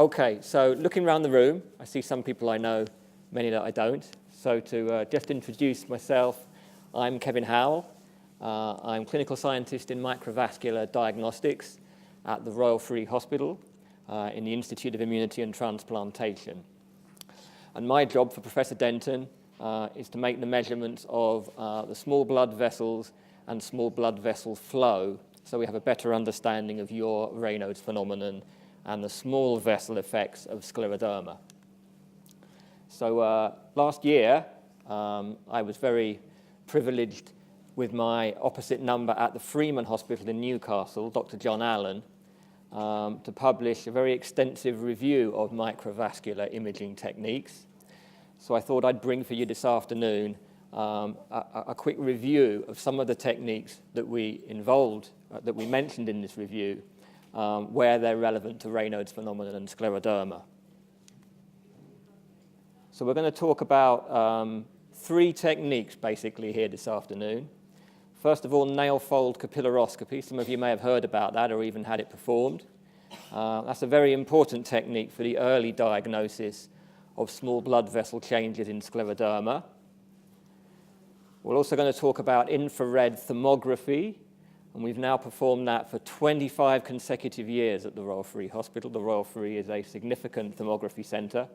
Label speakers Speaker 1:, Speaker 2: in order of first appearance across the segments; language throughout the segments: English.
Speaker 1: Okay, so looking around the room, I see some people I know, many that I don't. So to just introduce myself, I'm Kevin Howell. I'm clinical scientist in microvascular diagnostics at the Royal Free Hospital in the Institute of Immunity and Transplantation. And my job for Professor Denton is to make the measurements of the small blood vessels and small blood vessel flow so we have a better understanding of your Raynauds phenomenon and the small vessel effects of scleroderma. So last year, I was very privileged with my opposite number at the Freeman Hospital in Newcastle, Dr. John Allen, to publish a very extensive review of microvascular imaging techniques. So I thought I'd bring for you this afternoon a quick review of some of the techniques that we mentioned in this review, where they're relevant to Raynauds phenomenon and scleroderma. So we're going to talk about three techniques basically here this afternoon. First of all, nail fold capillaroscopy. Some of you may have heard about that or even had it performed. That's a very important technique for the early diagnosis of small blood vessel changes in scleroderma. We're also going to talk about infrared thermography, and we've now performed that for 25 consecutive years at the Royal Free Hospital. The Royal Free is a significant thermography centre,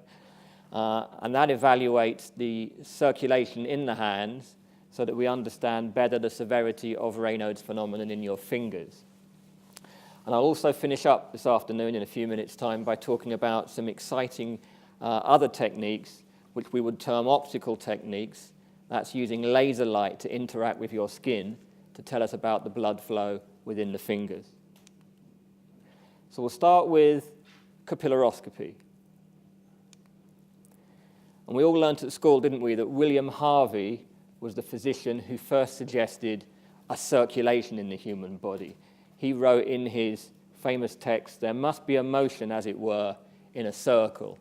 Speaker 1: and that evaluates the circulation in the hands so that we understand better the severity of Raynauds phenomenon in your fingers. And I'll also finish up this afternoon in a few minutes' time by talking about some exciting other techniques which we would term optical techniques. That's using laser light to interact with your skin to tell us about the blood flow within the fingers. So we'll start with capillaroscopy. And we all learned at school, didn't we, that William Harvey was the physician who first suggested a circulation in the human body. He wrote in his famous text, "There must be a motion, as it were, in a circle."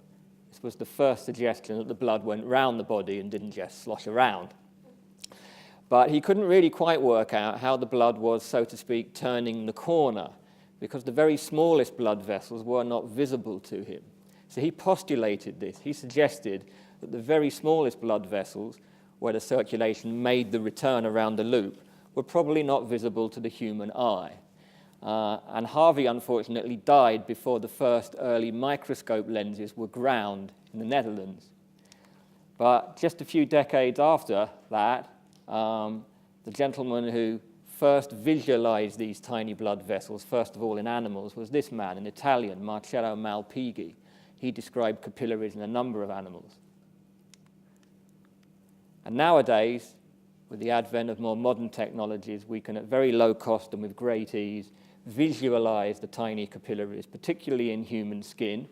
Speaker 1: This was the first suggestion that the blood went round the body and didn't just slosh around. But he couldn't really quite work out how the blood was, so to speak, turning the corner, because the very smallest blood vessels were not visible to him. So he postulated this. He suggested that the very smallest blood vessels, where the circulation made the return around the loop, were probably not visible to the human eye. And Harvey, unfortunately, died before the first early microscope lenses were ground in the Netherlands. But just a few decades after that, the gentleman who first visualized these tiny blood vessels, first of all in animals, was this man, an Italian, Marcello Malpighi. He described capillaries in a number of animals. And nowadays, with the advent of more modern technologies, we can, at very low cost and with great ease, visualize the tiny capillaries, particularly in human skin.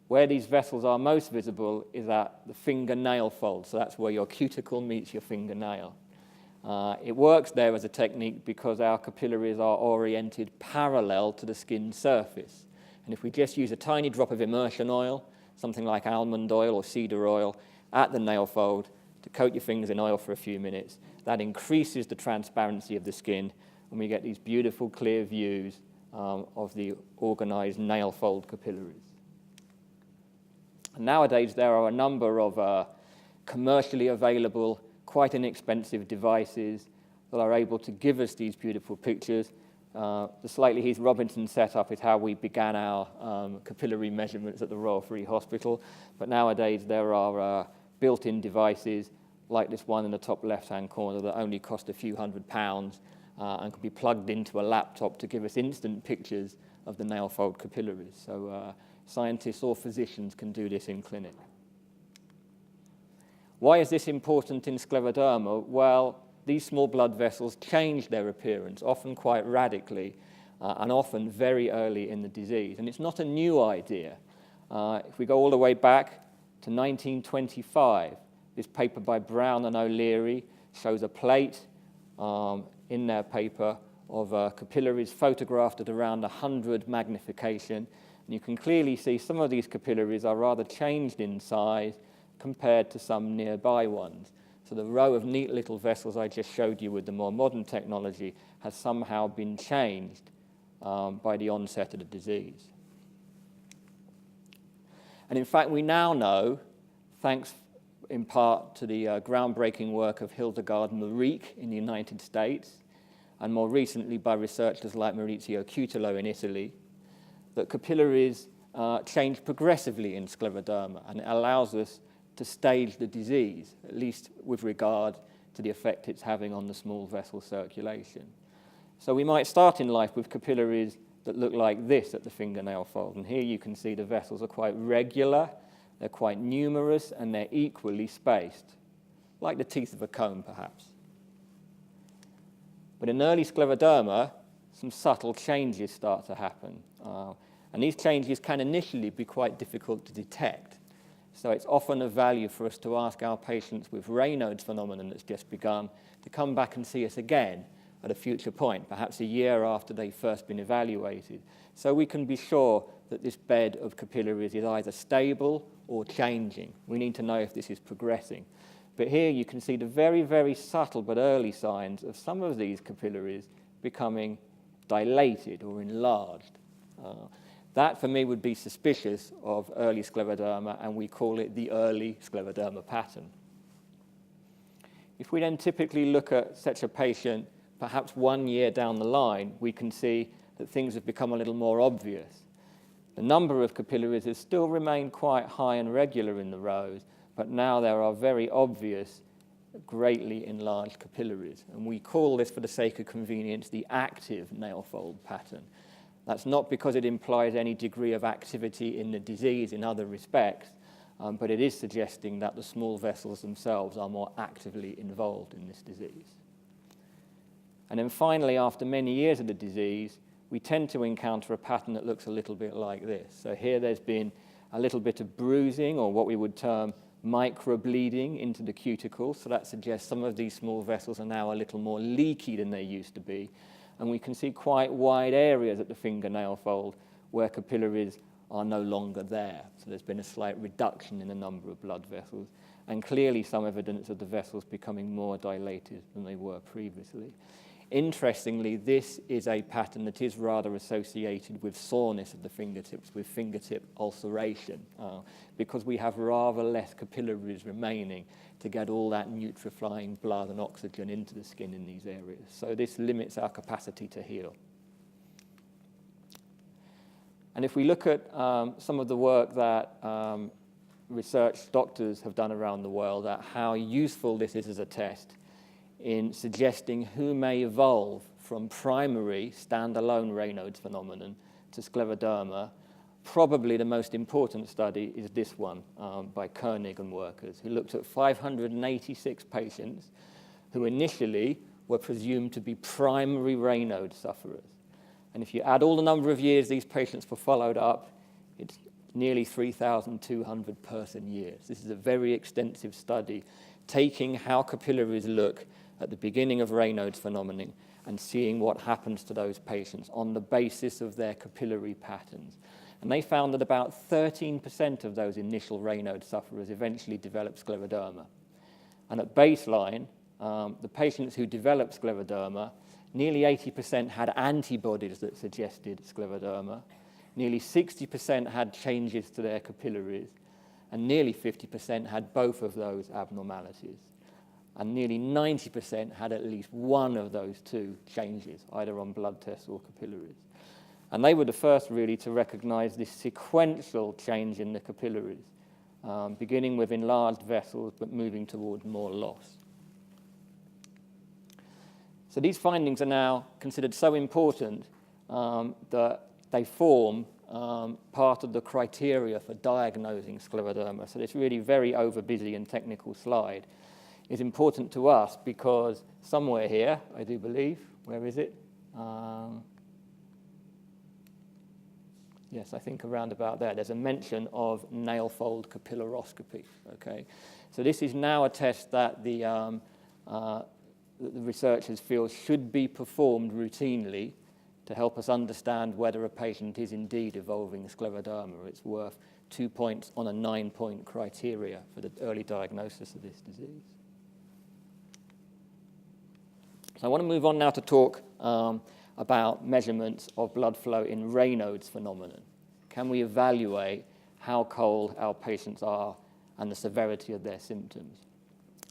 Speaker 1: Where these vessels are most visible is at the fingernail fold, so that's where your cuticle meets your fingernail. It works there as a technique because our capillaries are oriented parallel to the skin surface. And if we just use a tiny drop of immersion oil, something like almond oil or cedar oil, at the nail fold to coat your fingers in oil for a few minutes, that increases the transparency of the skin, and we get these beautiful clear views of the organized nail fold capillaries. And nowadays there are a number of commercially available, quite inexpensive devices that are able to give us these beautiful pictures. The slightly Heath Robinson setup is how we began our capillary measurements at the Royal Free Hospital, but nowadays there are built-in devices like this one in the top left-hand corner that only cost a few £100 and can be plugged into a laptop to give us instant pictures of the nail fold capillaries. So scientists or physicians can do this in clinic. Why is this important in scleroderma? Well, these small blood vessels change their appearance, often quite radically, and often very early in the disease. And it's not a new idea. If we go all the way back to 1925, this paper by Brown and O'Leary shows a plate in their paper of capillaries photographed at around 100 magnification. And you can clearly see some of these capillaries are rather changed in size compared to some nearby ones. So the row of neat little vessels I just showed you with the more modern technology has somehow been changed by the onset of the disease. And in fact, we now know, thanks in part to the groundbreaking work of Hildegard Marique in the United States, and more recently by researchers like Maurizio Cutolo in Italy, that capillaries change progressively in scleroderma, and it allows us to stage the disease, at least with regard to the effect it's having on the small vessel circulation. So we might start in life with capillaries that look like this at the fingernail fold, and here you can see the vessels are quite regular, they're quite numerous, and they're equally spaced, like the teeth of a comb, perhaps. But in early scleroderma, some subtle changes start to happen. And these changes can initially be quite difficult to detect. So it's often of value for us to ask our patients with Raynauds phenomenon that's just begun to come back and see us again at a future point, perhaps a year after they've first been evaluated, so we can be sure that this bed of capillaries is either stable or changing. We need to know if this is progressing. But here you can see the very, very subtle but early signs of some of these capillaries becoming dilated or enlarged. That, for me, would be suspicious of early scleroderma, and we call it the early scleroderma pattern. If we then typically look at such a patient perhaps 1 year down the line, we can see that things have become a little more obvious. The number of capillaries has still remained quite high and regular in the rows, but now there are very obvious, greatly enlarged capillaries. And we call this, for the sake of convenience, the active nail fold pattern. That's not because it implies any degree of activity in the disease in other respects, but it is suggesting that the small vessels themselves are more actively involved in this disease. And then finally, after many years of the disease, we tend to encounter a pattern that looks a little bit like this. So here there's been a little bit of bruising, or what we would term microbleeding into the cuticle. So that suggests some of these small vessels are now a little more leaky than they used to be. And we can see quite wide areas at the fingernail fold where capillaries are no longer there. So there's been a slight reduction in the number of blood vessels, and clearly some evidence of the vessels becoming more dilated than they were previously. Interestingly, this is a pattern that is rather associated with soreness of the fingertips, with fingertip ulceration, because we have rather less capillaries remaining to get all that nutrifying blood and oxygen into the skin in these areas. So this limits our capacity to heal. And if we look at some of the work that research doctors have done around the world at how useful this is as a test in suggesting who may evolve from primary standalone Raynauds phenomenon to scleroderma, probably the most important study is this one by Kernaghan Workers, who looked at 586 patients who initially were presumed to be primary Raynauds sufferers. And if you add all the number of years these patients were followed up, it's nearly 3,200 person years. This is a very extensive study taking how capillaries look at the beginning of Raynauds phenomenon and seeing what happens to those patients on the basis of their capillary patterns. And they found that about 13% of those initial Raynauds sufferers eventually developed scleroderma. And at baseline, the patients who developed scleroderma, nearly 80% had antibodies that suggested scleroderma, nearly 60% had changes to their capillaries, and nearly 50% had both of those abnormalities. And nearly 90% had at least one of those two changes, either on blood tests or capillaries. And they were the first really to recognize this sequential change in the capillaries, beginning with enlarged vessels but moving towards more loss. So these findings are now considered so important that they form part of the criteria for diagnosing scleroderma. So this really very overbusy and technical slide is important to us because somewhere here, I do believe, where is it? Yes, I think around about there, there's a mention of nail fold capillaroscopy, okay? So this is now a test that the researchers feel should be performed routinely to help us understand whether a patient is indeed evolving scleroderma. It's worth 2 points on a 9-point criteria for the early diagnosis of this disease. So I want to move on now to talk about measurements of blood flow in Raynauds phenomenon. Can we evaluate how cold our patients are and the severity of their symptoms.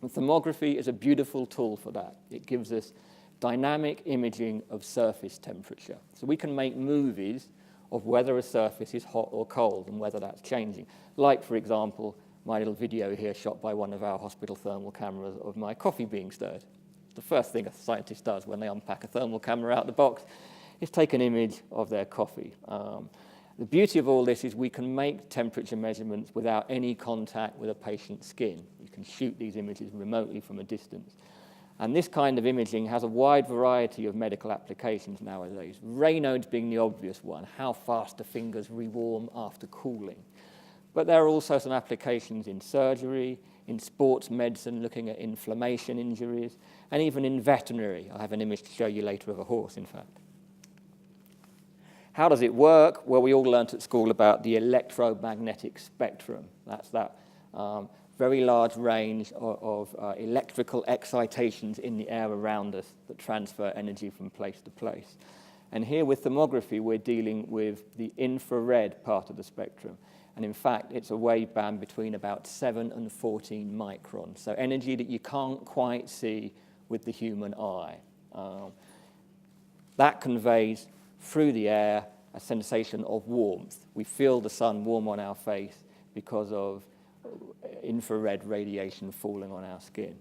Speaker 1: And thermography is a beautiful tool for that. It gives us dynamic imaging of surface temperature. So we can make movies of whether a surface is hot or cold and whether that's changing. Like, for example, my little video here shot by one of our hospital thermal cameras of my coffee being stirred. The first thing a scientist does when they unpack a thermal camera out of the box is take an image of their coffee. The beauty of all this is we can make temperature measurements without any contact with a patient's skin. You can shoot these images remotely from a distance. And this kind of imaging has a wide variety of medical applications nowadays. Raynauds being the obvious one, how fast the fingers rewarm after cooling. But there are also some applications in surgery, in sports medicine, looking at inflammation injuries, and even in veterinary. I have an image to show you later of a horse, in fact. How does it work? Well, we all learnt at school about the electromagnetic spectrum. That's that very large range of electrical excitations in the air around us that transfer energy from place to place. And here with thermography, we're dealing with the infrared part of the spectrum. And in fact, it's a wave band between about 7 and 14 microns, so energy that you can't quite see with the human eye. That conveys through the air a sensation of warmth. We feel the sun warm on our face because of infrared radiation falling on our skin.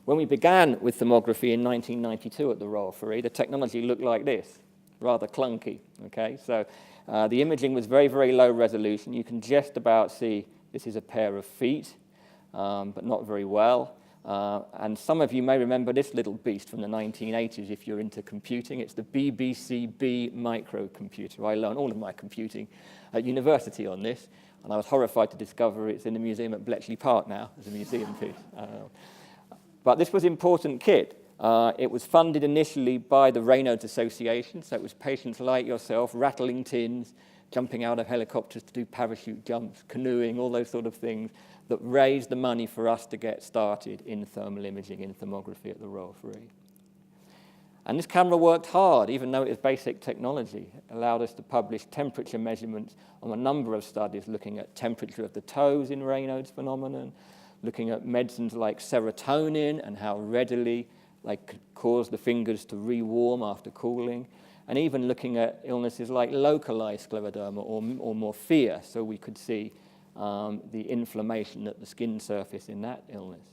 Speaker 1: When we began with thermography in 1992 at the Royal Free, the technology looked like this, rather clunky. Okay, so the imaging was very, very low resolution. You can just about see this is a pair of feet, but not very well. And some of you may remember this little beast from the 1980s if you're into computing. It's the BBC B microcomputer. I learned all of my computing at university on this, and I was horrified to discover it's in the museum at Bletchley Park now as a museum piece. But this was important kit. It was funded initially by the Raynauds Association, so it was patients like yourself rattling tins, jumping out of helicopters to do parachute jumps, canoeing, all those sort of things that raised the money for us to get started in thermal imaging, in thermography at the Royal Free. And this camera worked hard, even though it was basic technology. It allowed us to publish temperature measurements on a number of studies looking at temperature of the toes in Raynauds phenomenon, looking at medicines like serotonin and how readily they could cause the fingers to rewarm after cooling, and even looking at illnesses like localized scleroderma or morphea, so we could see the inflammation at the skin surface in that illness.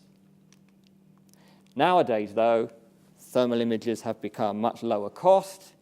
Speaker 1: Nowadays, though, thermal images have become much lower cost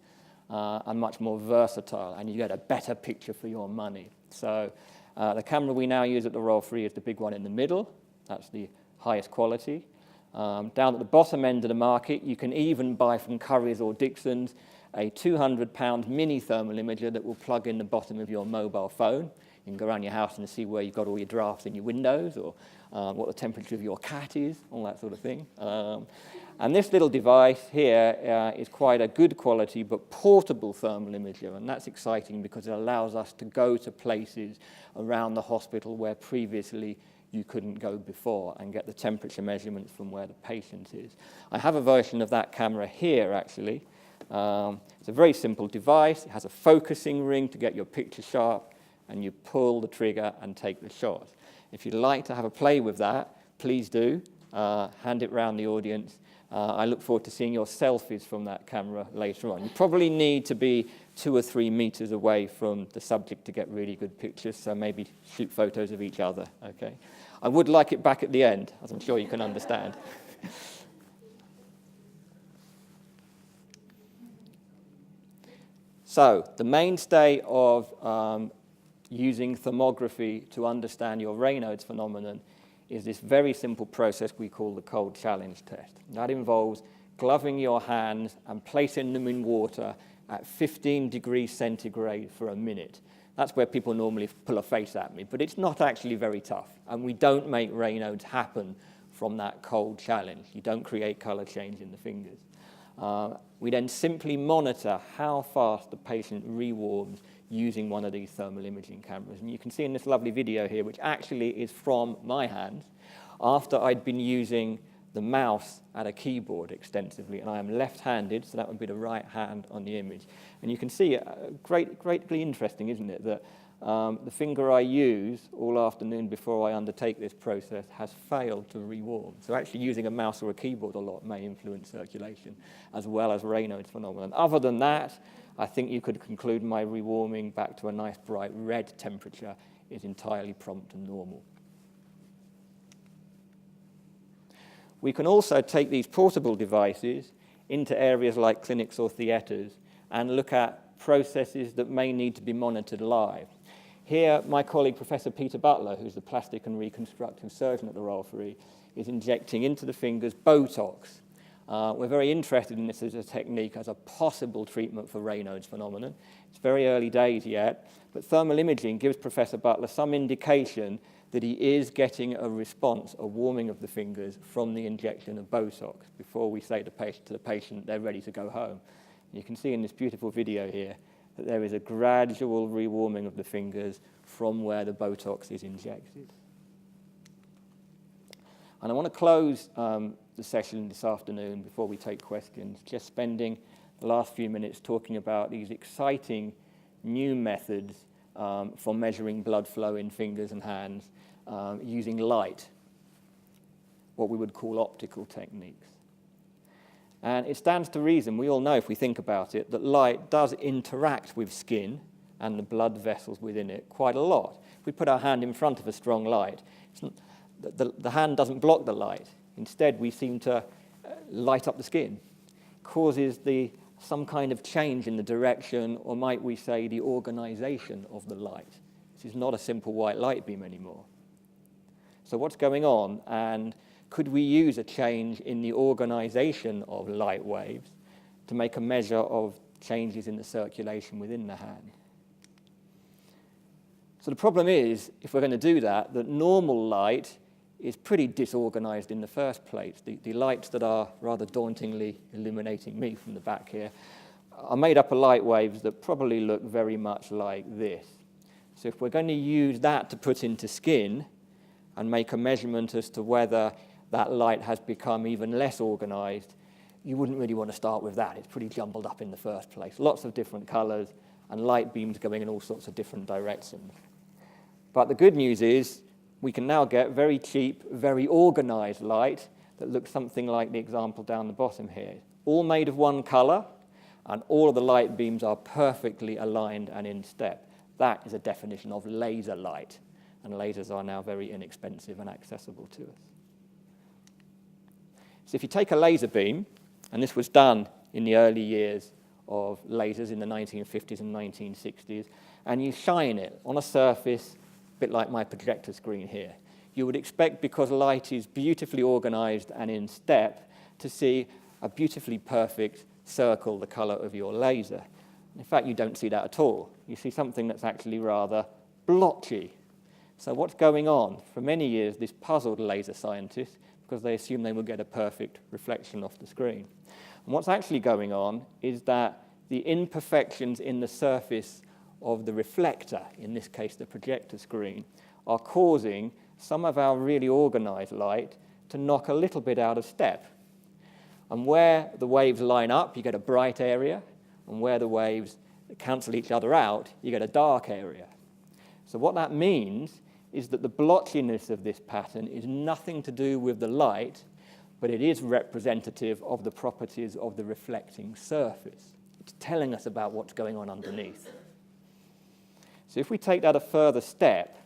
Speaker 1: and much more versatile, and you get a better picture for your money. So the camera we now use at the Royal Free is the big one in the middle. That's the highest quality. Down at the bottom end of the market, you can even buy from Currys or Dixon's a 200-pound mini thermal imager that will plug in the bottom of your mobile phone. You can go around your house and see where you've got all your drafts in your windows, or what the temperature of your cat is, all that sort of thing. And this little device here is quite a good quality but portable thermal imager, and that's exciting because it allows us to go to places around the hospital where previously you couldn't go before and get the temperature measurements from where the patient is. I have a version of that camera here, actually. It's a very simple device. It has a focusing ring to get your picture sharp, and you pull the trigger and take the shot. If you'd like to have a play with that, please do. Hand it round the audience. I look forward to seeing your selfies from that camera later on. You probably need to be 2 or 3 meters away from the subject to get really good pictures, so maybe shoot photos of each other, okay? I would like it back at the end, as I'm sure you can understand. So, the mainstay of using thermography to understand your Raynauds phenomenon is this very simple process we call the cold challenge test. That involves gloving your hands and placing them in water at 15 degrees centigrade for a minute. That's where people normally pull a face at me, but it's not actually very tough, and we don't make Raynauds happen from that cold challenge. You don't create color change in the fingers. We then simply monitor how fast the patient rewarms using one of these thermal imaging cameras. And you can see in this lovely video here, which actually is from my hands, after I'd been using the mouse at a keyboard extensively, and I am left-handed, so that would be the right hand on the image. And you can see, greatly interesting, isn't it, that the finger I use all afternoon before I undertake this process has failed to rewarm. So actually using a mouse or a keyboard a lot may influence circulation, as well as Raynauds phenomenon. Other than that, I think you could conclude my rewarming back to a nice bright red temperature is entirely prompt and normal. We can also take these portable devices into areas like clinics or theatres and look at processes that may need to be monitored live. Here, my colleague, Professor Peter Butler, who's the plastic and reconstructive surgeon at the Royal Free, is injecting into the fingers Botox. We're very interested in this as a technique, as a possible treatment for Raynauds phenomenon. It's very early days yet, but thermal imaging gives Professor Butler some indication that he is getting a response, a warming of the fingers from the injection of Botox before we say to the patient they're ready to go home. You can see in this beautiful video here that there is a gradual rewarming of the fingers from where the Botox is injected. And I want to close the session this afternoon before we take questions, just spending the last few minutes talking about these exciting new methods for measuring blood flow in fingers and hands using light, what we would call optical techniques. And it stands to reason, we all know if we think about it, that light does interact with skin and the blood vessels within it quite a lot. If we put our hand in front of a strong light, the hand doesn't block the light. Instead, we seem to light up the skin. It causes some kind of change in the direction, or might we say the organization of the light. This is not a simple white light beam anymore. So what's going on, and could we use a change in the organization of light waves to make a measure of changes in the circulation within the hand? So the problem is, if we're going to do that normal light is pretty disorganized in the first place. The lights that are rather dauntingly illuminating me from the back here are made up of light waves that probably look very much like this. So if we're going to use that to put into skin and make a measurement as to whether that light has become even less organized, you wouldn't really want to start with that. It's pretty jumbled up in the first place. Lots of different colors and light beams going in all sorts of different directions. But the good news is we can now get very cheap, very organized light that looks something like the example down the bottom here. All made of one color, and all of the light beams are perfectly aligned and in step. That is a definition of laser light, and lasers are now very inexpensive and accessible to us. So if you take a laser beam, and this was done in the early years of lasers in the 1950s and 1960s, and you shine it on a surface a bit like my projector screen here, you would expect, because light is beautifully organized and in step, to see a beautifully perfect circle the color of your laser. In fact, you don't see that at all. You see something that's actually rather blotchy. So what's going on? For many years, this puzzled laser scientists because they assumed they would get a perfect reflection off the screen. And what's actually going on is that the imperfections in the surface of the reflector, in this case the projector screen, are causing some of our really organized light to knock a little bit out of step. And where the waves line up, you get a bright area, and where the waves cancel each other out, you get a dark area. So what that means is that the blotchiness of this pattern is nothing to do with the light, but it is representative of the properties of the reflecting surface. It's telling us about what's going on underneath. So if we take that a further step,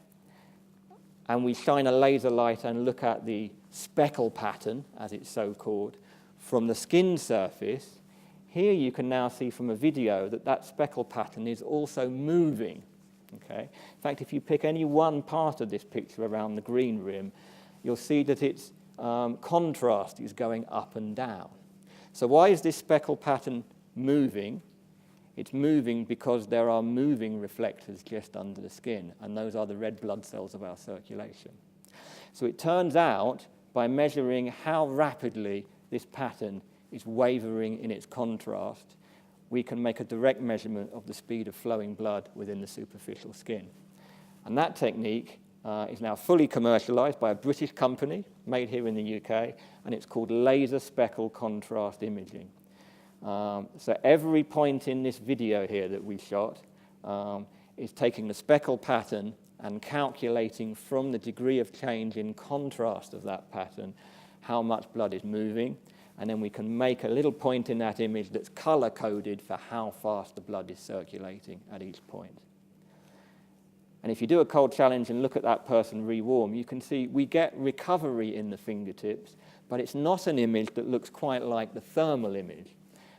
Speaker 1: and we shine a laser light and look at the speckle pattern, as it's so called, from the skin surface, here you can now see from a video that that speckle pattern is also moving. Okay? In fact, if you pick any one part of this picture around the green rim, you'll see that its contrast is going up and down. So why is this speckle pattern moving? It's moving because there are moving reflectors just under the skin, and those are the red blood cells of our circulation. So it turns out, by measuring how rapidly this pattern is wavering in its contrast, we can make a direct measurement of the speed of flowing blood within the superficial skin. And that technique is now fully commercialized by a British company made here in the UK, and it's called laser speckle contrast imaging. So every point in this video here that we shot is taking the speckle pattern and calculating from the degree of change in contrast of that pattern how much blood is moving, and then we can make a little point in that image that's color-coded for how fast the blood is circulating at each point. And if you do a cold challenge and look at that person rewarm, you can see we get recovery in the fingertips, but it's not an image that looks quite like the thermal image.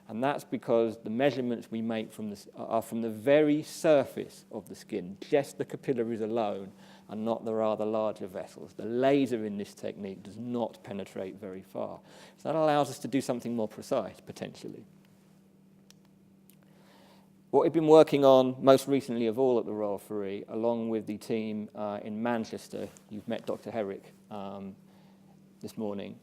Speaker 1: And that's because the measurements we make are from the very surface of the skin, just the capillaries alone, and not the rather larger vessels. The laser in this technique does not penetrate very far. So that allows us to do something more precise, potentially. What we've been working on most recently of all at the Royal Free, along with the team in Manchester, you've met Dr. Herrick this morning,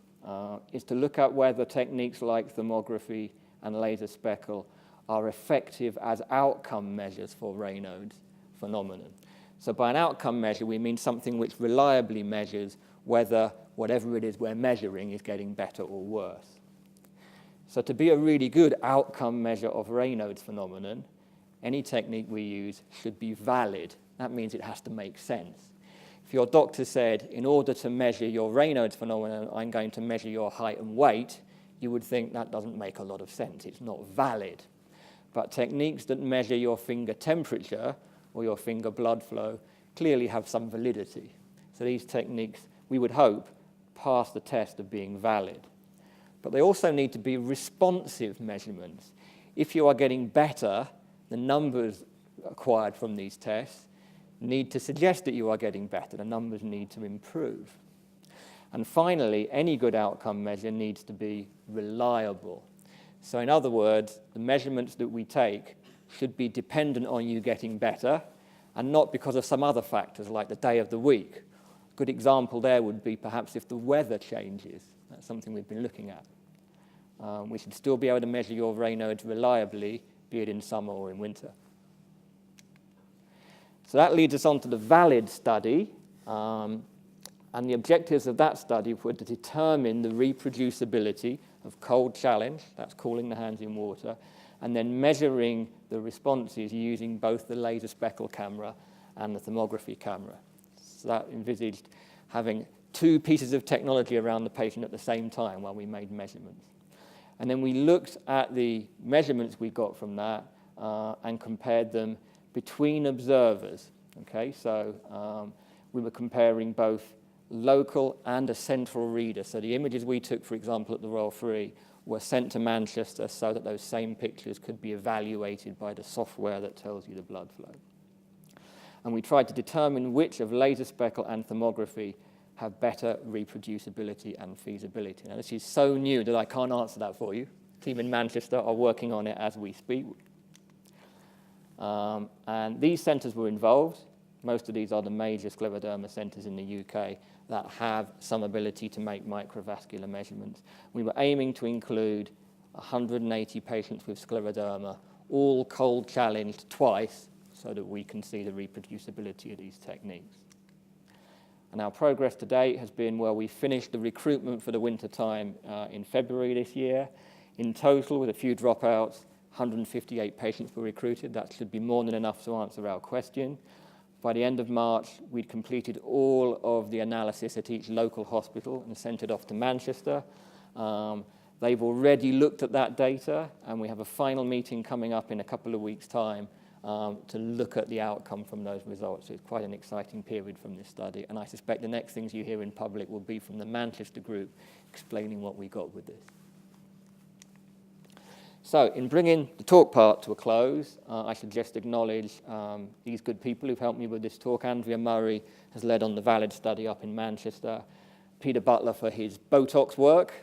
Speaker 1: is to look at whether techniques like thermography and laser speckle are effective as outcome measures for Raynauds phenomenon. So by an outcome measure, we mean something which reliably measures whether whatever it is we're measuring is getting better or worse. So to be a really good outcome measure of Raynauds phenomenon, any technique we use should be valid. That means it has to make sense. If your doctor said, in order to measure your Raynauds phenomenon, I'm going to measure your height and weight, you would think that doesn't make a lot of sense. It's not valid. But techniques that measure your finger temperature or your finger blood flow clearly have some validity. So these techniques, we would hope, pass the test of being valid. But they also need to be responsive measurements. If you are getting better, the numbers acquired from these tests need to suggest that you are getting better. The numbers need to improve. And finally, any good outcome measure needs to be reliable. So in other words, the measurements that we take should be dependent on you getting better and not because of some other factors like the day of the week. A good example there would be perhaps if the weather changes. That's something we've been looking at. We should still be able to measure your Raynauds reliably, be it in summer or in winter. So that leads us on to the VALID study. And the objectives of that study were to determine the reproducibility of cold challenge, that's cooling the hands in water, and then measuring the responses using both the laser speckle camera and the thermography camera. So that envisaged having two pieces of technology around the patient at the same time while we made measurements. And then we looked at the measurements we got from that and compared them between observers. Okay, so we were comparing both local and a central reader. So the images we took, for example, at the Royal Free were sent to Manchester so that those same pictures could be evaluated by the software that tells you the blood flow. And we tried to determine which of laser speckle and thermography have better reproducibility and feasibility. Now, this is so new that I can't answer that for you. The team in Manchester are working on it as we speak. And these centres were involved. Most of these are the major scleroderma centres in the UK that have some ability to make microvascular measurements. We were aiming to include 180 patients with scleroderma, all cold challenged twice, so that we can see the reproducibility of these techniques. And our progress to date has been, well, we finished the recruitment for the winter time in February this year. In total, with a few dropouts, 158 patients were recruited. That should be more than enough to answer our question. By the end of March, we'd completed all of the analysis at each local hospital and sent it off to Manchester. They've already looked at that data, and we have a final meeting coming up in a couple of weeks' time to look at the outcome from those results. So it's quite an exciting period from this study, and I suspect the next things you hear in public will be from the Manchester group explaining what we got with this. So in bringing the talk part to a close, I should just acknowledge these good people who've helped me with this talk. Andrea Murray has led on the VALID study up in Manchester. Peter Butler for his Botox work.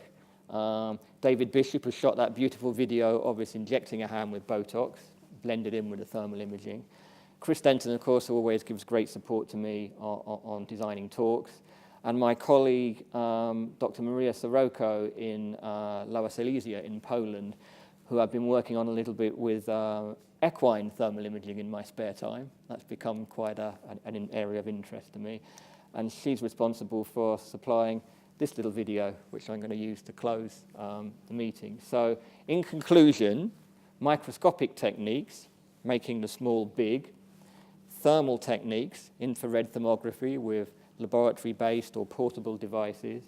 Speaker 1: David Bishop has shot that beautiful video of us injecting a hand with Botox, blended in with the thermal imaging. Chris Denton, of course, always gives great support to me on designing talks. And my colleague, Dr. Maria Sirocco in Lower Silesia in Poland, who I've been working on a little bit with equine thermal imaging in my spare time. That's become quite an area of interest to me. And she's responsible for supplying this little video, which I'm going to use to close the meeting. So in conclusion, microscopic techniques, making the small big, thermal techniques, infrared thermography with laboratory-based or portable devices,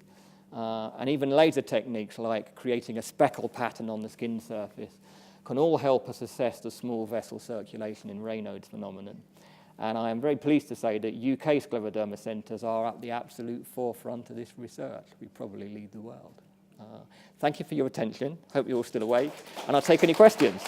Speaker 1: and even laser techniques like creating a speckle pattern on the skin surface can all help us assess the small vessel circulation in Raynauds phenomenon. And I am very pleased to say that UK scleroderma centres are at the absolute forefront of this research. We probably lead the world. Thank you for your attention. Hope you're all still awake. And I'll take any questions.